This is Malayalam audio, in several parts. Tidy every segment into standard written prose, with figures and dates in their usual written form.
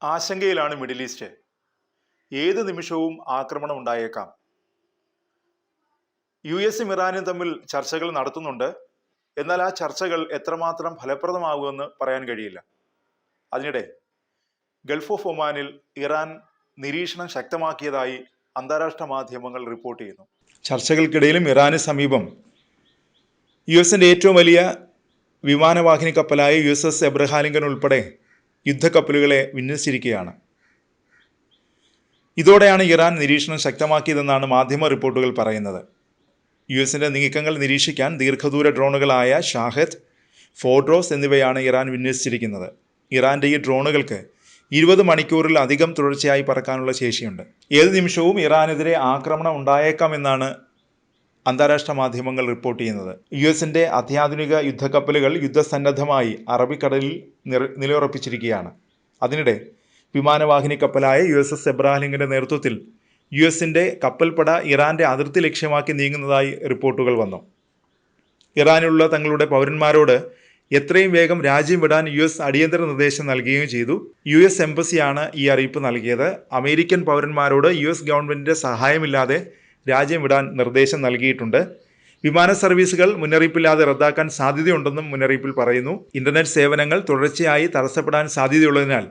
ആശങ്കയിലാണ് മിഡിൽ ഈസ്റ്റ്. ഏത് നിമിഷവും ആക്രമണം ഉണ്ടായേക്കാം. യു.എസും ഇറാനും തമ്മിൽ ചർച്ചകൾ നടത്തുന്നുണ്ട്. എന്നാൽ ആ ചർച്ചകൾ എത്രമാത്രം ഫലപ്രദമാകുമെന്ന് പറയാൻ കഴിയില്ല. അതിനിടെ ഗൾഫ് ഓഫ് ഒമാനിൽ ഇറാൻ നിരീക്ഷണം ശക്തമാക്കിയതായി അന്താരാഷ്ട്ര മാധ്യമങ്ങൾ റിപ്പോർട്ട് ചെയ്യുന്നു. ചർച്ചകൾക്കിടയിലും ഇറാന് സമീപം യു.എസിന്റെ ഏറ്റവും വലിയ വിമാനവാഹിനി കപ്പലായ USS എബ്രഹാം ലിങ്കൺ ഉൾപ്പെടെ യുദ്ധക്കപ്പലുകളെ വിന്യസിച്ചിരിക്കുകയാണ്. ഇതോടെയാണ് ഇറാൻ നിരീക്ഷണം ശക്തമാക്കിയതെന്നാണ് മാധ്യമ റിപ്പോർട്ടുകൾ പറയുന്നത്. യു.എസിന്റെ നീക്കങ്ങൾ നിരീക്ഷിക്കാൻ ദീർഘദൂര ഡ്രോണുകളായ ഷാഹദ്, ഫോർഡ്രോസ് എന്നിവയാണ് ഇറാൻ വിന്യസിച്ചിരിക്കുന്നത്. ഇറാന്റെ ഈ ഡ്രോണുകൾക്ക് 20 മണിക്കൂറിൽ അധികം തുടർച്ചയായി പറക്കാനുള്ള ശേഷിയുണ്ട്. ഏത് നിമിഷവും ഇറാനെതിരെ ആക്രമണം ഉണ്ടായേക്കാമെന്നാണ് അന്താരാഷ്ട്ര മാധ്യമങ്ങൾ റിപ്പോർട്ട് ചെയ്യുന്നത്. യു.എസിന്റെ അത്യാധുനിക യുദ്ധക്കപ്പലുകൾ യുദ്ധസന്നദ്ധമായി അറബിക്കടലിൽ നിലയുറപ്പിച്ചിരിക്കുകയാണ്. അതിനിടെ വിമാനവാഹിനി കപ്പലായ USS എബ്രഹാം ലിങ്കന്റെ നേതൃത്വത്തിൽ യു.എസിന്റെ കപ്പൽപ്പട ഇറാന്റെ അതിർത്തി ലക്ഷ്യമാക്കി നീങ്ങുന്നതായി റിപ്പോർട്ടുകൾ വന്നു. ഇറാനിലുള്ള തങ്ങളുടെ പൗരന്മാരോട് എത്രയും വേഗം രാജ്യം വിടാൻ US അടിയന്തര നിർദ്ദേശം നൽകുകയും ചെയ്തു. US എംബസിയാണ് ഈ അറിയിപ്പ് നൽകിയത്. അമേരിക്കൻ പൗരന്മാരോട് US ഗവൺമെന്റിന്റെ സഹായമില്ലാതെ രാജ്യം വിടാൻ നിർദ്ദേശം നൽകിയിട്ടുണ്ട്. വിമാന സർവീസുകൾ മുന്നറിയിപ്പില്ലാതെ റദ്ദാക്കാൻ സാധ്യതയുണ്ടെന്നും മുന്നറിയിപ്പിൽ പറയുന്നു. ഇന്റർനെറ്റ് സേവനങ്ങൾ തുടർച്ചയായി തടസ്സപ്പെടാൻ സാധ്യതയുള്ളതിനാൽ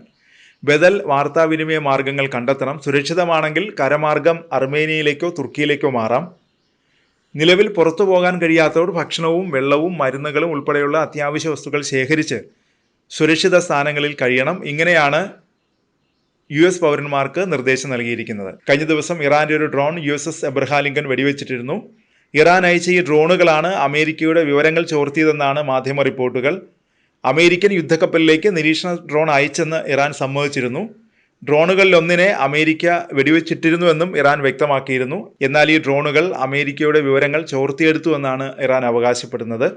ബദൽ വാർത്താവിനിമയ മാർഗങ്ങൾ കണ്ടെത്തണം. സുരക്ഷിതമാണെങ്കിൽ കരമാർഗം അർമേനിയയിലേക്കോ തുർക്കിയിലേക്കോ മാറാം. നിലവിൽ പുറത്തു പോകാൻ കഴിയാത്തവർ ഭക്ഷണവും വെള്ളവും മരുന്നുകളും ഉൾപ്പെടെയുള്ള അത്യാവശ്യ വസ്തുക്കൾ ശേഖരിച്ച് സുരക്ഷിത സ്ഥാനങ്ങളിൽ കഴിയണം. ഇങ്ങനെയാണ് US പൗരന്മാർക്ക് നിർദ്ദേശം നൽകിയിരിക്കുന്നത്. കഴിഞ്ഞ ദിവസം ഇറാന്റെ ഒരു ഡ്രോൺ USS എബ്രഹാം ലിങ്കൺ വെടിവെച്ചിട്ടിരുന്നു. ഇറാൻ അയച്ച ഈ ഡ്രോണുകളാണ് അമേരിക്കയുടെ വിവരങ്ങൾ ചോർത്തിയതെന്നാണ് മാധ്യമ റിപ്പോർട്ടുകൾ. അമേരിക്കൻ യുദ്ധക്കപ്പലിലേക്ക് നിരീക്ഷണ ഡ്രോൺ അയച്ചെന്ന് ഇറാൻ സമ്മതിച്ചിരുന്നു. ഡ്രോണുകളിലൊന്നിനെ അമേരിക്ക വെടിവെച്ചിട്ടിരുന്നുവെന്നും ഇറാൻ വ്യക്തമാക്കിയിരുന്നു. എന്നാൽ ഈ ഡ്രോണുകൾ അമേരിക്കയുടെ വിവരങ്ങൾ ചോർത്തിയെടുത്തുവെന്നാണ് ഇറാൻ അവകാശപ്പെടുന്നത്.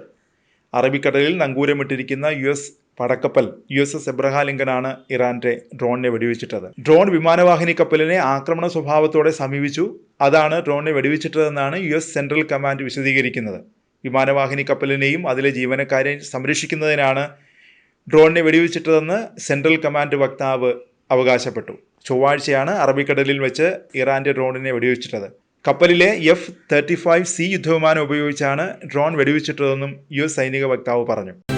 അറബിക്കടലിൽ നങ്കൂരമിട്ടിരിക്കുന്ന US പടക്കപ്പൽ USS എബ്രഹാം ലിങ്കനാണ് ഇറാന്റെ ഡ്രോണിനെ വെടിവെച്ചിട്ടത്. ഡ്രോൺ വിമാനവാഹിനി കപ്പലിനെ ആക്രമണ സ്വഭാവത്തോടെ സമീപിച്ചു. അതാണ് ഡ്രോണിനെ വെടിവെച്ചിട്ടതെന്നാണ് US സെൻട്രൽ കമാൻഡ് വിശദീകരിക്കുന്നത്. വിമാനവാഹിനി കപ്പലിനെയും അതിലെ ജീവനക്കാരെയും സംരക്ഷിക്കുന്നതിനാണ് ഡ്രോണിനെ വെടിവെച്ചിട്ടതെന്ന് സെൻട്രൽ കമാൻഡ് വക്താവ് അവകാശപ്പെട്ടു. ചൊവ്വാഴ്ചയാണ് അറബിക്കടലിൽ വെച്ച് ഇറാന്റെ ഡ്രോണിനെ വെടിവെച്ചിട്ടത്. കപ്പലിലെ F-35C യുദ്ധവിമാനം ഉപയോഗിച്ചാണ് ഡ്രോൺ വെടിവെച്ചിട്ടതെന്നും US സൈനിക വക്താവ് പറഞ്ഞു.